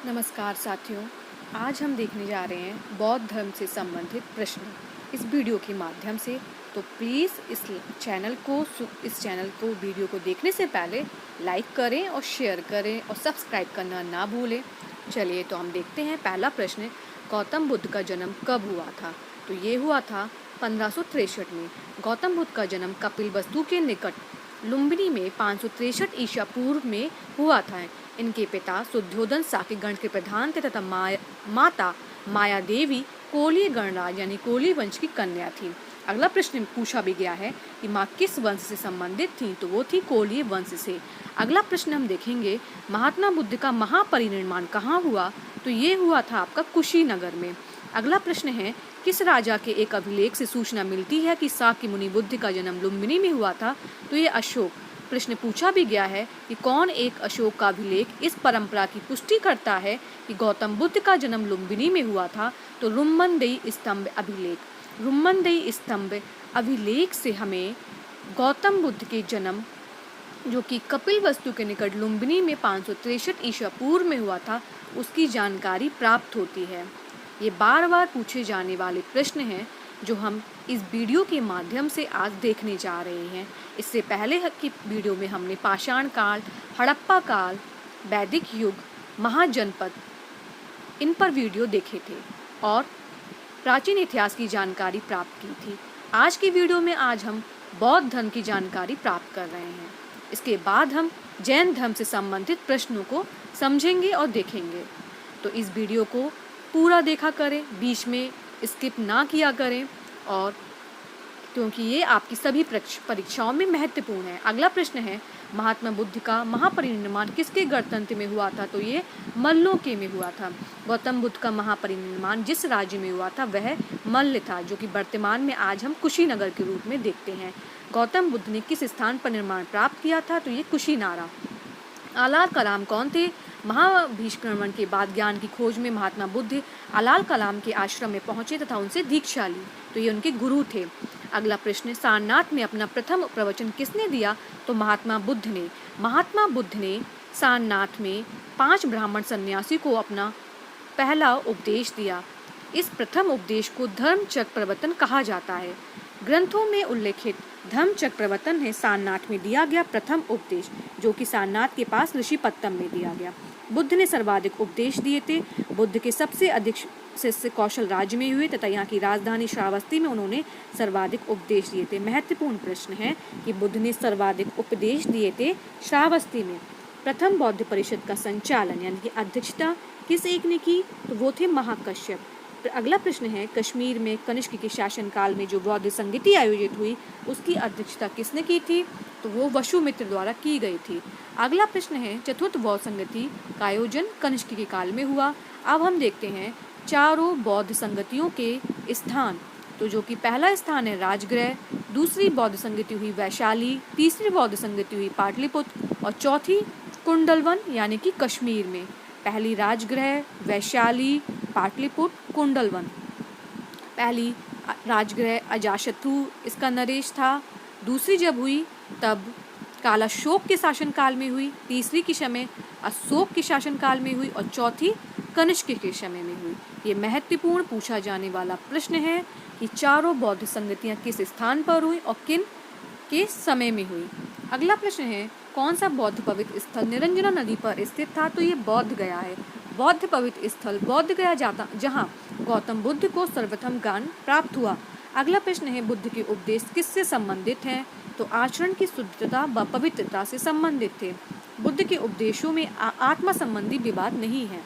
नमस्कार साथियों, आज हम देखने जा रहे हैं बौद्ध धर्म से संबंधित प्रश्न इस वीडियो के माध्यम से। तो प्लीज़ इस चैनल को वीडियो को देखने से पहले लाइक करें और शेयर करें और सब्सक्राइब करना ना भूलें। चलिए तो हम देखते हैं पहला प्रश्न, गौतम बुद्ध का जन्म कब हुआ था? तो ये हुआ था 1563 में। गौतम बुद्ध का जन्म कपिलवस्तु के निकट लुम्बिनी में 563 ईसा पूर्व में हुआ था। इनके पिता शुद्धोधन शाक्य गण के प्रधान थे तथा माता माया देवी कोलीय गणराज यानी कोली वंश की कन्या थी। अगला प्रश्न पूछा भी गया है कि माँ किस वंश से संबंधित थी? तो वो थी कोलीय वंश से। अगला प्रश्न हम देखेंगे, महात्मा बुद्ध का महापरिनिर्वाण कहाँ हुआ? तो ये हुआ था आपका कुशीनगर में। अगला प्रश्न है, किस राजा के एक अभिलेख से सूचना मिलती है कि शाक्य मुनि बुद्ध का जन्म लुम्बिनी में हुआ था? तो ये अशोक। प्रश्न पूछा भी गया है कि कौन एक अशोक का अभिलेख इस परंपरा की पुष्टि करता है कि गौतम बुद्ध का जन्म लुम्बिनी में हुआ था? तो रुम्मनदेई स्तंभ अभिलेख। रुम्मनदेई स्तंभ अभिलेख से हमें गौतम बुद्ध के जन्म जो कि कपिलवस्तु के निकट लुम्बिनी में 563 ईसा पूर्व में हुआ था उसकी जानकारी प्राप्त होती है। ये बार बार पूछे जाने वाले प्रश्न हैं जो हम इस वीडियो के माध्यम से आज देखने जा रहे हैं। इससे पहले की वीडियो में हमने पाषाण काल, हड़प्पा काल, वैदिक युग, महाजनपद इन पर वीडियो देखे थे और प्राचीन इतिहास की जानकारी प्राप्त की थी। आज की वीडियो में आज हम बौद्ध धर्म की जानकारी प्राप्त कर रहे हैं। इसके बाद हम जैन धर्म से संबंधित प्रश्नों को समझेंगे और देखेंगे। तो इस वीडियो को पूरा देखा करें, बीच में स्किप ना किया करें, और क्योंकि ये आपकी सभी परीक्षाओं में महत्वपूर्ण है। अगला प्रश्न है, महात्मा बुद्ध का महापरिनिर्वाण किसके गणतंत्र में हुआ था? तो ये मल्लों के में हुआ था। गौतम बुद्ध का महापरिनिर्वाण जिस राज्य में हुआ था वह मल्ल था, जो कि वर्तमान में आज हम कुशीनगर के रूप में देखते हैं। गौतम बुद्ध ने किस स्थान पर निर्माण प्राप्त किया था? तो ये कुशीनारा। अलाल कलाम कौन थे? महाभिष्क्रमण के बाद ज्ञान की खोज में महात्मा बुद्ध अलाल कलाम के आश्रम में पहुंचे तथा उनसे दीक्षा ली, तो ये उनके गुरु थे। अगला प्रश्न, सारनाथ में अपना प्रथम प्रवचन किसने दिया? तो महात्मा बुद्ध ने। महात्मा बुद्ध ने सारनाथ में 5 ब्राह्मण सन्यासी को अपना पहला उपदेश दिया। इस प्रथम उपदेश को धर्मचक्र प्रवर्तन कहा जाता है। ग्रंथों में उल्लेखित धर्मचक्र प्रवर्तन है सारनाथ में दिया गया प्रथम उपदेश, जो कि सारनाथ के पास ऋषिपत्तम में दिया गया। बुद्ध ने सर्वाधिक उपदेश दिए थे। बुद्ध के सबसे अधिक शिष्य कौशल राज्य में हुए तथा यहाँ की राजधानी श्रावस्ती में उन्होंने सर्वाधिक उपदेश दिए थे। महत्वपूर्ण प्रश्न है कि बुद्ध ने सर्वाधिक उपदेश दिए थे श्रावस्ती में। प्रथम बौद्ध परिषद का संचालन यानी कि अध्यक्षता किस एक ने की? तो वो थे महाकश्यप। अगला प्रश्न है, कश्मीर में कनिष्क के शासनकाल में जो बौद्ध संगति आयोजित हुई उसकी अध्यक्षता किसने की थी? तो वो वसुमित्र द्वारा की गई थी। अगला प्रश्न है, चतुर्थ बौद्ध संगति का आयोजन कनिष्क के काल में हुआ। अब हम देखते हैं चारों बौद्ध संगतियों के स्थान। तो जो कि पहला स्थान है राजगृह, दूसरी बौद्ध संगति हुई वैशाली, तीसरी बौद्ध संगति हुई पाटलिपुत्र और चौथी कुंडलवन यानी कि कश्मीर में। पहली राजगृह, वैशाली, पाटलिपुत्र, कुंडलवन। पहली राजगृह अजातशत्रु इसका नरेश था। दूसरी जब हुई तब कालाशोक के शासनकाल में हुई, तीसरी की समय अशोक के शासनकाल में हुई और चौथी कनिष्क के समय में हुई। ये महत्वपूर्ण पूछा जाने वाला प्रश्न है कि चारों बौद्ध संगतियां किस स्थान पर हुई और किन के समय में हुई। अगला प्रश्न है, कौन सा बौद्ध पवित्र स्थल निरंजना नदी पर स्थित था? तो ये बौद्ध गया है। बौद्ध पवित्र स्थल बौद्ध गया जाता जहाँ गौतम बुद्ध को सर्वप्रथम ज्ञान प्राप्त हुआ। अगला प्रश्न है, बुद्ध के उपदेश किससे संबंधित हैं? तो आचरण की शुद्धता व पवित्रता से संबंधित थे। बुद्ध के उपदेशों में आत्मा संबंधी विवाद नहीं है।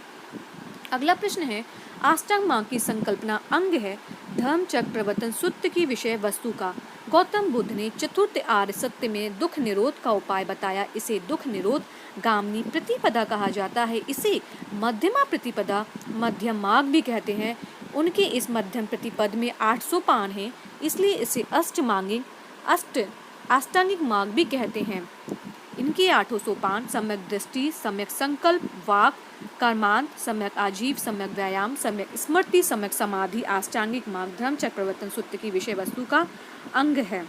अगला प्रश्न है, अष्टांग मार्ग की संकल्पना अंग है धर्मचक्र प्रवर्तन सूत्र की विषय वस्तु का। गौतम बुद्ध ने चतुर्थ आर्य सत्य में दुख निरोध का उपाय बताया। इसे दुख निरोध गामिनी प्रतिपदा कहा जाता है। इसे मध्यमा प्रतिपदा, मध्यम मार्ग भी कहते हैं। उनके इस मध्यम प्रतिपद में 800 पान हैं, इसलिए इसे अष्टांगिक मार्ग भी कहते हैं। इनके 800 सोपान सम्यक दृष्टि, सम्यक संकल्प, वाक, कर्मांत, सम्यक आजीव, सम्यक व्यायाम, सम्यक स्मृति, सम्यक समाधि, अष्टांगिक मार्ग धर्मचक्र प्रवर्तन सूत्र की विषय वस्तु का अंग है।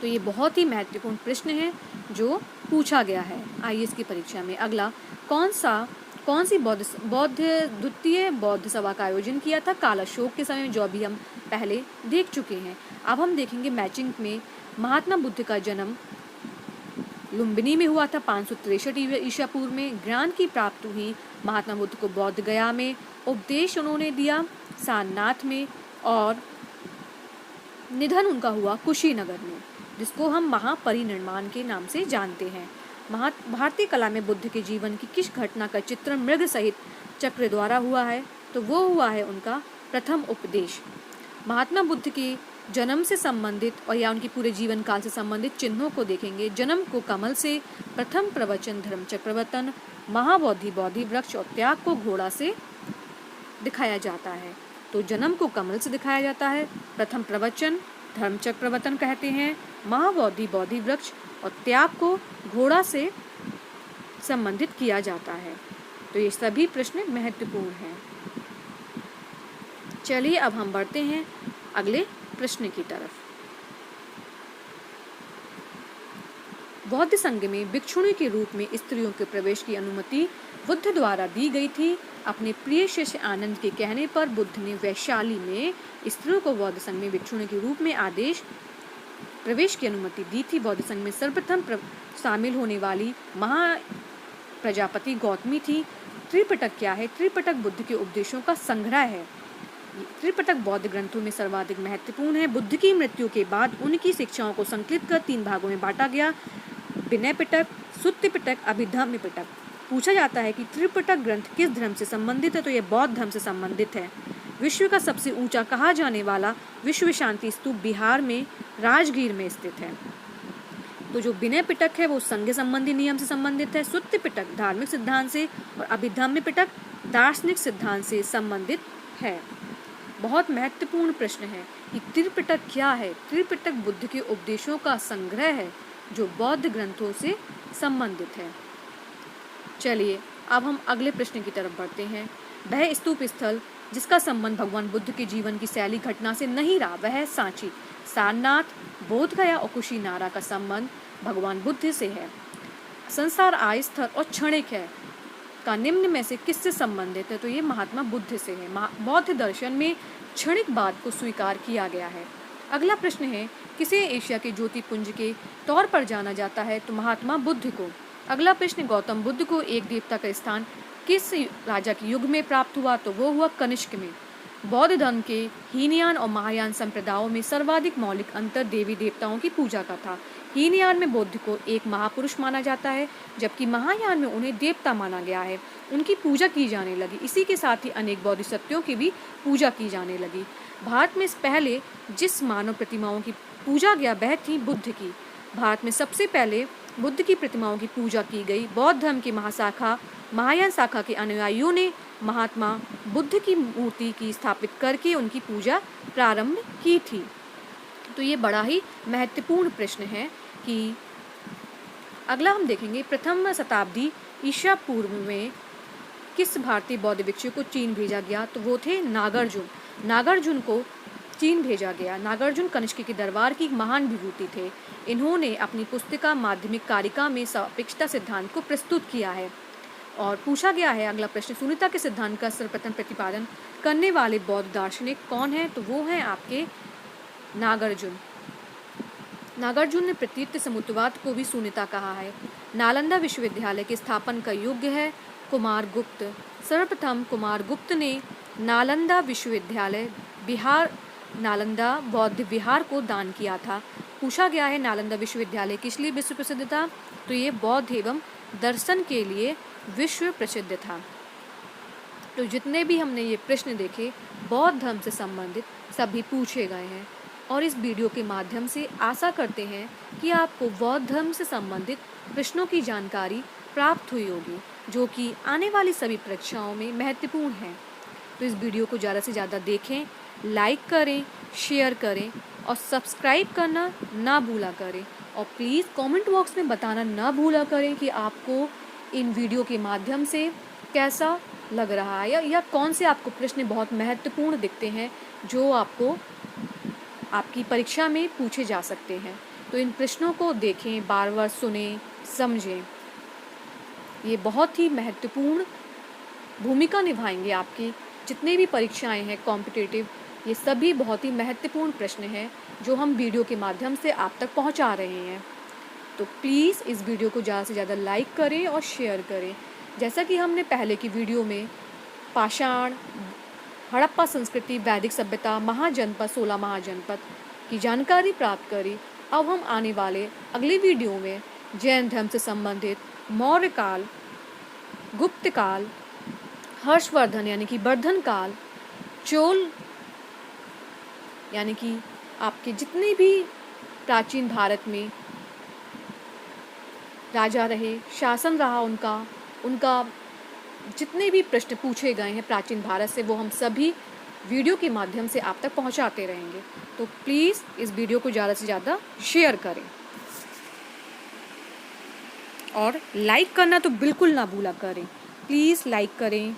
तो ये बहुत ही महत्वपूर्ण प्रश्न है जो पूछा गया है आईएएस की परीक्षा में। अगला, कौन सा कौन सी द्वितीय बौद्ध सभा का आयोजन किया था? काल अशोक के समय में, जो अभी हम पहले देख चुके हैं। अब हम देखेंगे मैचिंग में, महात्मा बुद्ध का जन्म लुम्बिनी में हुआ था 563 ईसा पूर्व में। ज्ञान की प्राप्ति हुई महात्मा बुद्ध को बौद्ध गया में। उपदेश उन्होंने दिया सारनाथ में, और निधन उनका हुआ कुशीनगर में, जिसको हम महापरिनिर्वाण के नाम से जानते हैं। भारतीय कला में बुद्ध के जीवन की किस घटना का चित्रण मृग सहित चक्र द्वारा हुआ है? तो वो हुआ है उनका प्रथम उपदेश। महात्मा बुद्ध के जन्म से संबंधित और या उनकी पूरे जीवन काल से संबंधित चिन्हों को देखेंगे। जन्म को कमल से, प्रथम प्रवचन धर्मचक्र प्रवर्तन, महाबोधि बोधि वृक्ष और त्याग को घोड़ा से दिखाया जाता है। तो जन्म को कमल से दिखाया जाता है, प्रथम प्रवचन धर्मचक्र प्रवर्तन कहते हैं, महाबोधि बोधि वृक्ष और त्याग को घोड़ा से संबंधित किया जाता है। तो ये सभी प्रश्न महत्वपूर्ण हैं। चलिए अब हम बढ़ते हैं अगले प्रश्न की तरफ। बौद्ध संघ में भिक्षुणी के रूप में स्त्रियों के प्रवेश की अनुमति बुद्ध द्वारा दी गई थी। अपने प्रिय शिष्य आनंद के कहने पर बुद्ध ने वैशाली में स्त्रियों को बौद्ध संघ में भिक्षुणी के रूप में प्रवेश की अनुमति दी थी। बौद्ध संघ में सर्वप्रथम शामिल होने वाली महा प्रजापति गौतमी थी। त्रिपिटक क्या है? त्रिपिटक बुद्ध के उपदेशों का संग्रह है। त्रिपिटक बौद्ध ग्रंथों में सर्वाधिक महत्वपूर्ण है। बुद्ध की मृत्यु के बाद उनकी शिक्षाओं को संकलित कर 3 भागों में बांटा गया: विनय पिटक, सुत्ति पिटक, अभिधम्म पिटक। पूछा जाता है कि त्रिपिटक ग्रंथ किस धर्म से संबंधित है? तो यह बौद्ध धर्म से संबंधित है। विश्व का सबसे ऊंचा कहा जाने वाला विश्व शांति स्तूप बिहार में राजगीर में स्थित है। तो जो विनय पिटक है वो संघ संबंधी नियम से संबंधित है। सुत्ति पिटक धार्मिक सिद्धांत से, और अभिधम्म पिटक दार्शनिक सिद्धांत से संबंधित है। बहुत महत्वपूर्ण प्रश्न है कि त्रिपिटक क्या है? त्रिपिटक बुद्ध के उपदेशों का संग्रह है जो बौद्ध ग्रंथों से संबंधित है। चलिए अब हम अगले प्रश्न की तरफ बढ़ते हैं। वह स्तूप स्थल जिसका संबंध भगवान बुद्ध के जीवन की शैली घटना से नहीं रहा, वह है सांची। सारनाथ, बोधगया और कुशीनारा का संबंध भगवान बुद्ध से है। संसार अस्थायी और क्षणिक है का निम्न में से किससे संबंधित है? तो ये महात्मा बुद्ध से है। बौद्ध दर्शन में क्षणिक बात को स्वीकार किया गया है। अगला प्रश्न है, किसे एशिया के ज्योतिपुंज के तौर पर जाना जाता है? तो महात्मा बुद्ध को। अगला प्रश्न, गौतम बुद्ध को एक देवता का स्थान किस राजा के युग में प्राप्त हुआ? तो वो हुआ कनिष्क में। बौद्ध धर्म के हीनयान और महायान संप्रदायों में सर्वाधिक मौलिक अंतर देवी देवताओं की पूजा का था। हीनयान में बुद्ध को एक महापुरुष माना जाता है, जबकि महायान में उन्हें देवता माना गया है। उनकी पूजा की जाने लगी। इसी के साथ ही अनेक बोधिसत्वों की भी पूजा की जाने लगी। भारत में पहले जिस मानव प्रतिमाओं की पूजा गया वह थी बुद्ध की। भारत में सबसे पहले बुद्ध की प्रतिमाओं की पूजा की गई। बौद्ध धर्म की महाशाखा महायान शाखा के अनुयायियों ने महात्मा बुद्ध की मूर्ति की स्थापित करके उनकी पूजा प्रारंभ की थी। तो ये बड़ा ही महत्वपूर्ण प्रश्न है कि अगला हम देखेंगे, प्रथम शताब्दी ईसा पूर्व में किस भारतीय बौद्ध भिक्षु को चीन भेजा गया? तो वो थे नागार्जुन। नागार्जुन को चीन भेजा गया। नागार्जुन कनिष्क के दरबार की महान विभूति थे। इन्होंने अपनी पुस्तिका माध्यमिक कारिका में सापेक्षता सिद्धांत को प्रस्तुत किया है। और पूछा गया है अगला प्रश्न, शून्यता के सिद्धांत का सर्वप्रथम प्रतिपादन करने वाले बौद्ध दार्शनिक कौन है? तो वो हैं आपके नागार्जुन। नागार्जुन ने प्रतीत समुद्रवाद को भी शून्यता कहा है। नालंदा विश्वविद्यालय के स्थापन का योग्य है कुमारगुप्त। सर्वप्रथम कुमारगुप्त ने नालंदा विश्वविद्यालय बिहार नालंदा बौद्ध विहार को दान किया था। पूछा गया है नालंदा विश्वविद्यालय किस लिए विश्व प्रसिद्ध था? तो ये बौद्ध एवं दर्शन के लिए विश्व प्रसिद्ध था। तो जितने भी हमने ये प्रश्न देखे बौद्ध धर्म से संबंधित सभी पूछे गए हैं, और इस वीडियो के माध्यम से आशा करते हैं कि आपको बौद्ध धर्म से संबंधित प्रश्नों की जानकारी प्राप्त हुई होगी, जो कि आने वाली सभी परीक्षाओं में महत्वपूर्ण है। तो इस वीडियो को ज़्यादा से ज़्यादा देखें, लाइक करें, शेयर करें और सब्सक्राइब करना ना भूला करें। और प्लीज़ कमेंट बॉक्स में बताना ना भूला करें कि आपको इन वीडियो के माध्यम से कैसा लग रहा है, या कौन से आपको प्रश्न बहुत महत्वपूर्ण दिखते हैं जो आपको आपकी परीक्षा में पूछे जा सकते हैं। तो इन प्रश्नों को देखें, बार बार सुनें, समझें। ये बहुत ही महत्वपूर्ण भूमिका निभाएंगे आपकी जितने भी परीक्षाएं हैं कॉम्पिटिटिव, ये सभी बहुत ही महत्वपूर्ण प्रश्न हैं जो हम वीडियो के माध्यम से आप तक पहुंचा रहे हैं। तो प्लीज़ इस वीडियो को ज़्यादा से ज़्यादा लाइक करें और शेयर करें। जैसा कि हमने पहले की वीडियो में पाषाण, हड़प्पा संस्कृति, वैदिक सभ्यता, महाजनपद, 16 महाजनपद की जानकारी प्राप्त करी, अब हम आने वाले अगले वीडियो में जैन धर्म से संबंधित मौर्य काल, गुप्त काल, हर्षवर्धन यानी कि वर्धन काल, चोल यानी कि आपके जितने भी प्राचीन भारत में राजा रहे, शासन रहा उनका जितने भी प्रश्न पूछे गए हैं प्राचीन भारत से, वो हम सभी वीडियो के माध्यम से आप तक पहुंचाते रहेंगे। तो प्लीज़ इस वीडियो को ज़्यादा से ज़्यादा शेयर करें और लाइक करना तो बिल्कुल ना भूला करें। प्लीज़ लाइक करें,